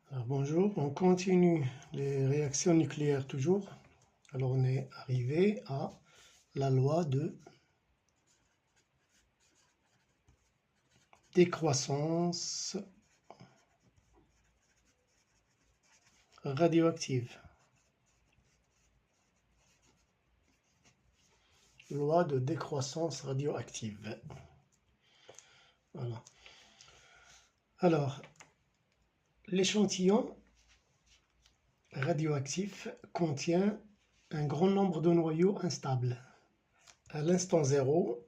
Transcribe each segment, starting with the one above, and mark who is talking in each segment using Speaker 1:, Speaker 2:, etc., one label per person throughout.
Speaker 1: Alors bonjour, on continue les réactions nucléaires toujours. Alors on est arrivé à la loi de décroissance radioactive. Loi de décroissance radioactive. Voilà. Alors, l'échantillon radioactif contient un grand nombre de noyaux instables. À l'instant zéro,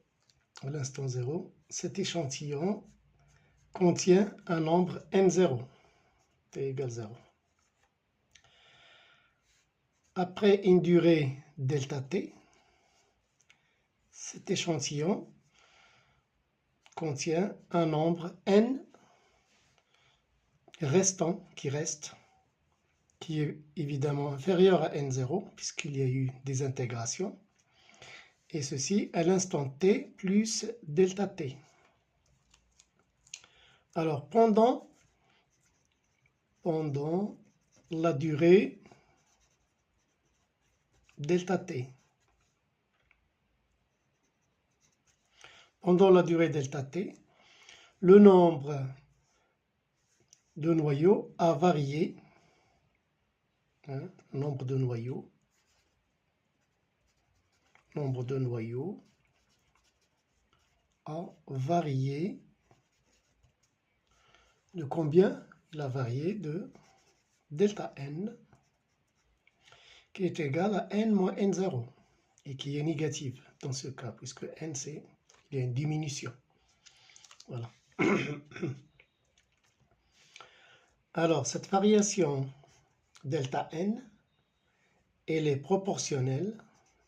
Speaker 1: cet échantillon contient un nombre n0, t égale 0. Après une durée delta t, cet échantillon contient un nombre n restant, qui est évidemment inférieur à n0, puisqu'il y a eu des intégrations, et ceci à l'instant t plus delta t. Alors, pendant la durée delta t, le nombre de noyaux a varié, nombre de noyaux a varié de combien? Il a varié de delta n, qui est égal à n moins n0, et qui est négative dans ce cas, puisque n, il y a une diminution. Voilà. Alors, cette variation delta n, elle est proportionnelle,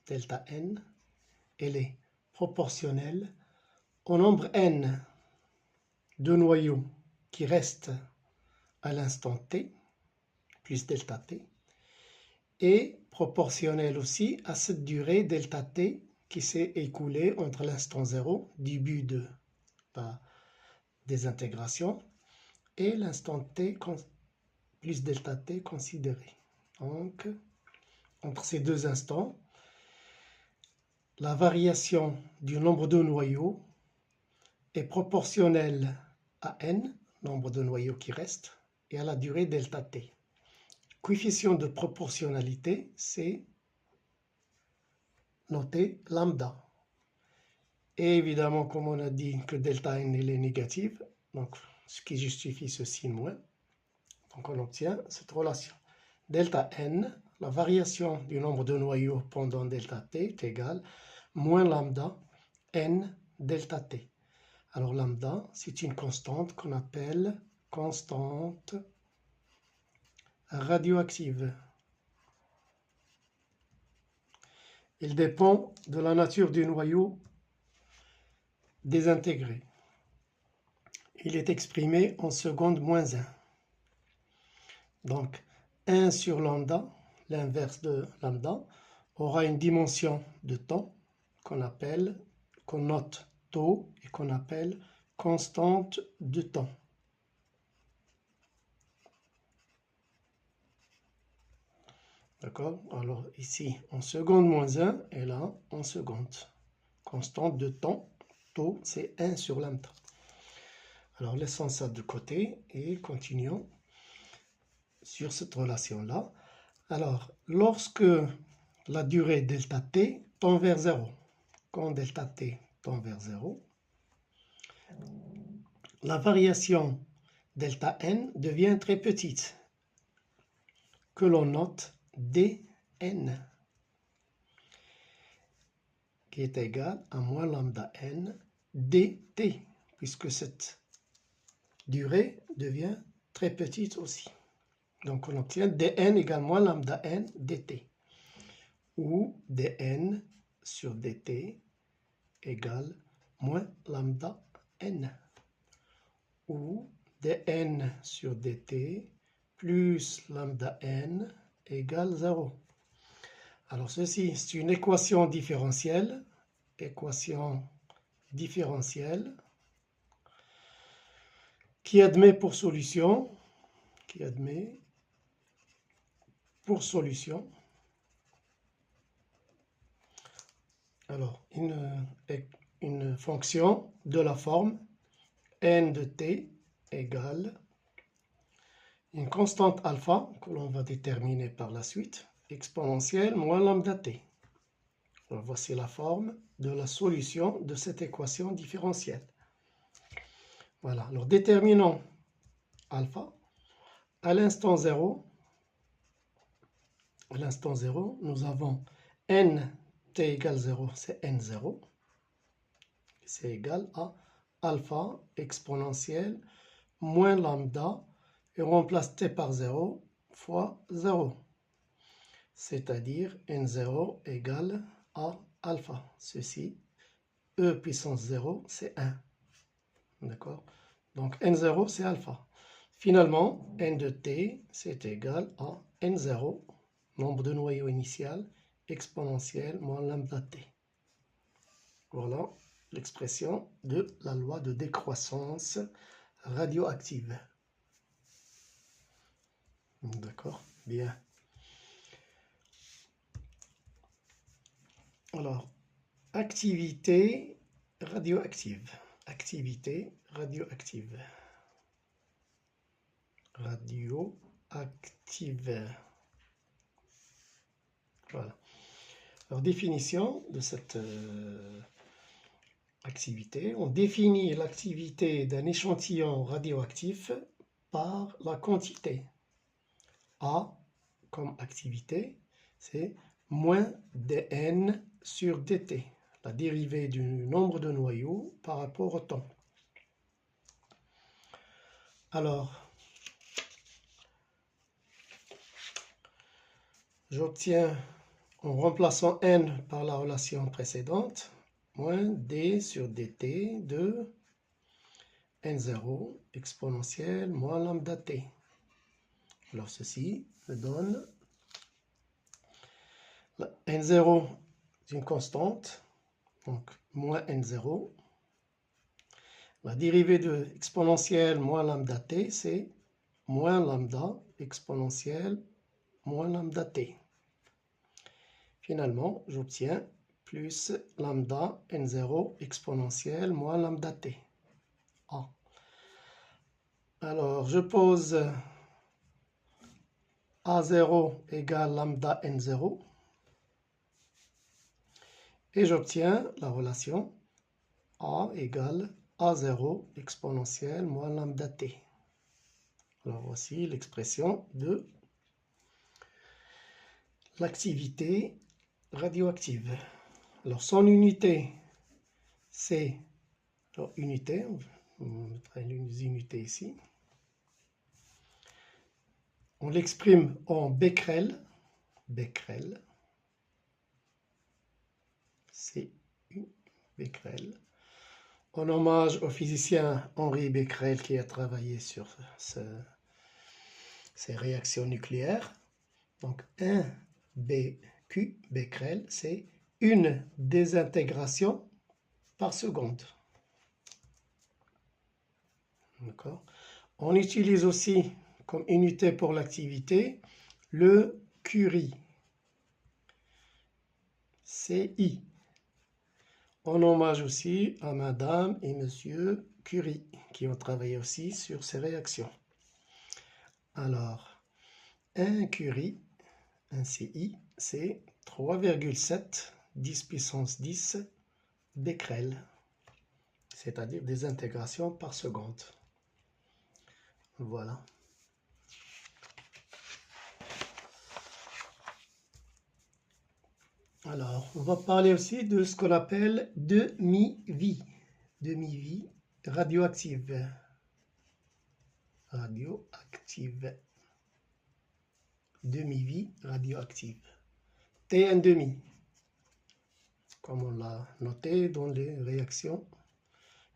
Speaker 1: delta n, elle est proportionnelle au nombre n de noyaux qui restent à l'instant t, plus delta t, et proportionnelle aussi à cette durée delta t qui s'est écoulée entre l'instant 0, début de la désintégration, et l'instant t plus delta t considéré. Donc, entre ces deux instants, la variation du nombre de noyaux est proportionnelle à n, nombre de noyaux qui restent, et à la durée delta t. Coefficient de proportionnalité, c'est noté lambda. Et évidemment, comme on a dit que delta n elle est négative, donc ce qui justifie ce signe moins, donc on obtient cette relation. Delta n, la variation du nombre de noyaux pendant delta t est égale moins lambda n delta t. Alors lambda, c'est une constante qu'on appelle constante radioactive. Il dépend de la nature du noyau désintégré. Il est exprimé en seconde moins 1. Donc 1 sur lambda, l'inverse de lambda, aura une dimension de temps qu'on note taux et qu'on appelle constante de temps. D'accord? Alors ici en seconde moins 1 et là en seconde. Constante de temps, taux, c'est 1 sur lambda. Alors laissons ça de côté et continuons sur cette relation-là. Alors, lorsque la durée delta t tend vers 0, quand delta t tend vers 0, la variation delta n devient très petite, que l'on note dn, qui est égal à moins lambda n dt, puisque cette durée devient très petite aussi. Donc on obtient dn égale moins lambda n dt, où dn sur dt égale moins lambda n, où dn sur dt plus lambda n égale 0. Alors ceci, c'est une équation différentielle qui admet pour solution qui admet pour solution alors une fonction de la forme n de t égale une constante alpha que l'on va déterminer par la suite, exponentielle moins lambda t. Alors, voici la forme de la solution de cette équation différentielle. Voilà, alors déterminons alpha. À l'instant 0, nous avons n t égale 0, c'est n0. C'est égal à alpha exponentielle moins lambda, et on remplace t par 0 fois 0. C'est-à-dire n0 égale à alpha. Ceci, e puissance 0, c'est 1. D'accord? Donc n0, c'est alpha. Finalement, n de t, c'est égal à n0, nombre de noyaux initial, exponentielle moins lambda t. Voilà l'expression de la loi de décroissance radioactive. D'accord? Bien. Alors, activité radioactive. Activité radioactive. Radioactive. Voilà. Alors, définition de cette activité. On définit l'activité d'un échantillon radioactif par la quantité. A comme activité, c'est moins dn sur dt, la dérivée du nombre de noyaux par rapport au temps. Alors, j'obtiens, en remplaçant n par la relation précédente, moins d sur dt de n0 exponentielle moins lambda t. Alors ceci me donne n0 est une constante, donc moins n0. La dérivée de exponentielle moins lambda t, c'est moins lambda exponentielle moins lambda t. Finalement, j'obtiens plus lambda n0 exponentielle moins lambda t. A. Alors, je pose A0 égale lambda n0 et j'obtiens la relation A égale A0 exponentielle moins lambda t. Alors voici l'expression de l'activité radioactive. Alors son unité, c'est unité, on mettra les unités ici. On l'exprime en becquerel, c'est Becquerel, en hommage au physicien Henri Becquerel qui a travaillé sur ces réactions nucléaires. Donc 1 BQ, Becquerel, c'est une désintégration par seconde. D'accord. On utilise aussi comme unité pour l'activité le Curie, CI, en hommage aussi à Madame et Monsieur Curie qui ont travaillé aussi sur ces réactions. Alors, un Curie, un CI, c'est 3,7 10 puissance 10 becquerel, c'est-à-dire des intégrations par seconde. Voilà. Alors, on va parler aussi de ce qu'on appelle demi-vie. Demi-vie radioactive. Radioactive. Demi-vie radioactive. T1,5, comme on l'a noté dans les réactions,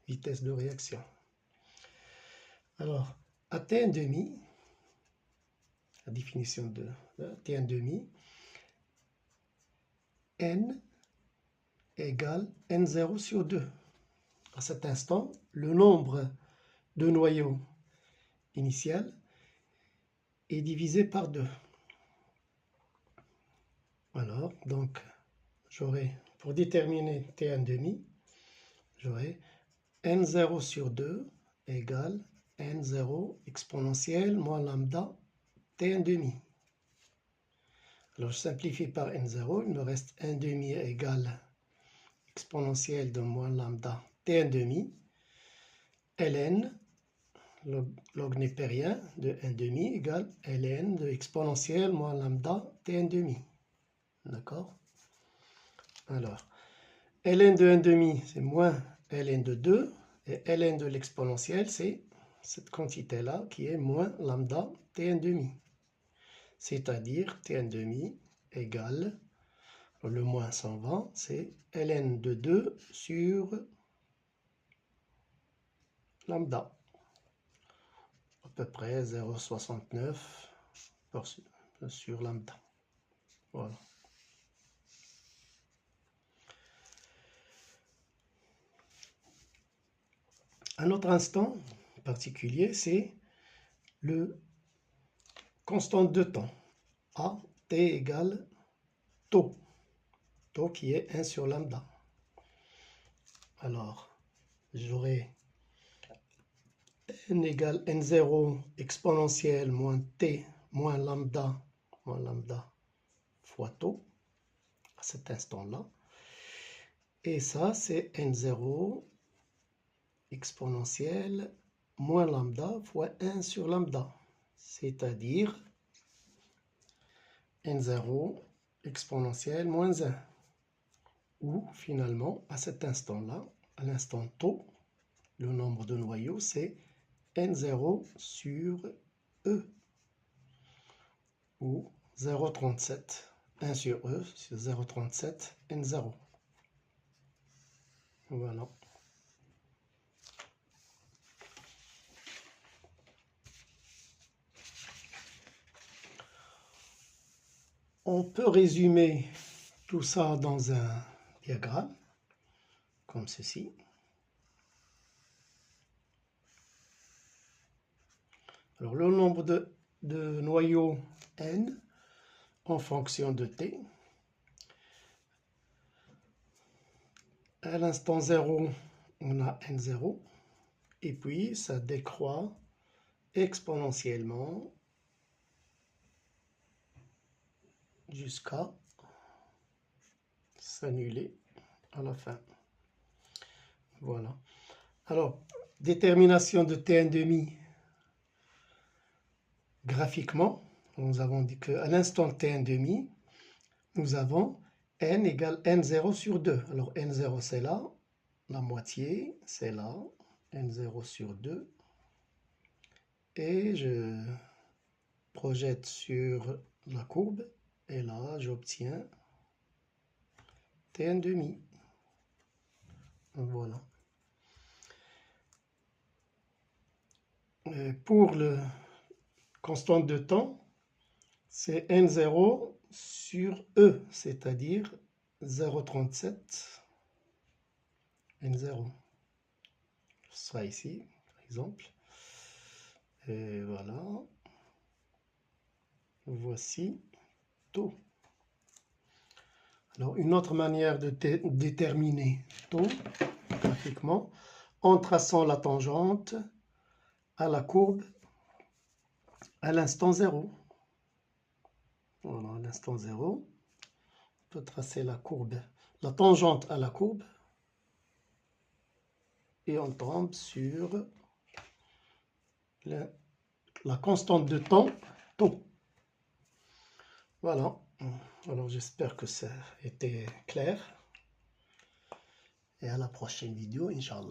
Speaker 1: vitesse de réaction. Alors, à T1,5, la définition de T1,5, n égale n0 sur 2. À cet instant, le nombre de noyaux initial est divisé par 2. Alors, donc, j'aurai, pour déterminer T1,5, j'aurai N0 sur 2 égale N0 exponentielle moins lambda T1,5. Alors, je simplifie par N0, il me reste 1,5 égale exponentielle de moins lambda T1,5, ln, log népérien de 1,5 égale ln de exponentielle moins lambda T1,5. D'accord? Alors, ln de 1,5, c'est moins ln de 2, et ln de l'exponentielle, c'est cette quantité-là qui est moins lambda T1,5. C'est-à-dire T1,5 égale, le moins 120, c'est ln de 2 sur lambda. À peu près 0,69 sur lambda. Voilà. Un autre instant particulier, c'est le constante de temps. A, t égale taux. Taux qui est 1 sur lambda. Alors, j'aurai n égale n0 exponentielle moins t moins lambda fois taux à cet instant-là. Et ça, c'est n0 exponentielle moins lambda fois 1 sur lambda. C'est-à-dire n0 exponentielle moins 1. Ou finalement, à cet instant-là, à l'instant taux, le nombre de noyaux, c'est n0 sur e. Ou 0,37. 1 sur e, c'est 0,37 n0. Voilà. On peut résumer tout ça dans un diagramme, comme ceci. Alors, le nombre de noyaux n en fonction de t. À l'instant 0, on a n0, et puis ça décroît exponentiellement jusqu'à s'annuler à la fin. Voilà. Alors, détermination de T1,5 graphiquement, nous avons dit qu'à l'instant T1,5, nous avons n égale n0 sur 2. Alors, n0 c'est là, la moitié c'est là, n0 sur 2. Et je projette sur la courbe, et là j'obtiens T1,5. Voilà. Et pour le constante de temps, c'est n0 sur e, c'est-à-dire 0,37 n0. Ce sera ici, par exemple. Et voilà. Voici taux. Alors, une autre manière de déterminer taux graphiquement, en traçant la tangente à la courbe à l'instant 0. Voilà, à l'instant 0, on peut tracer la courbe, la tangente à la courbe, et on tombe sur la constante de temps, taux. Voilà. Alors j'espère que ça a été clair. Et à la prochaine vidéo, Inch'Allah.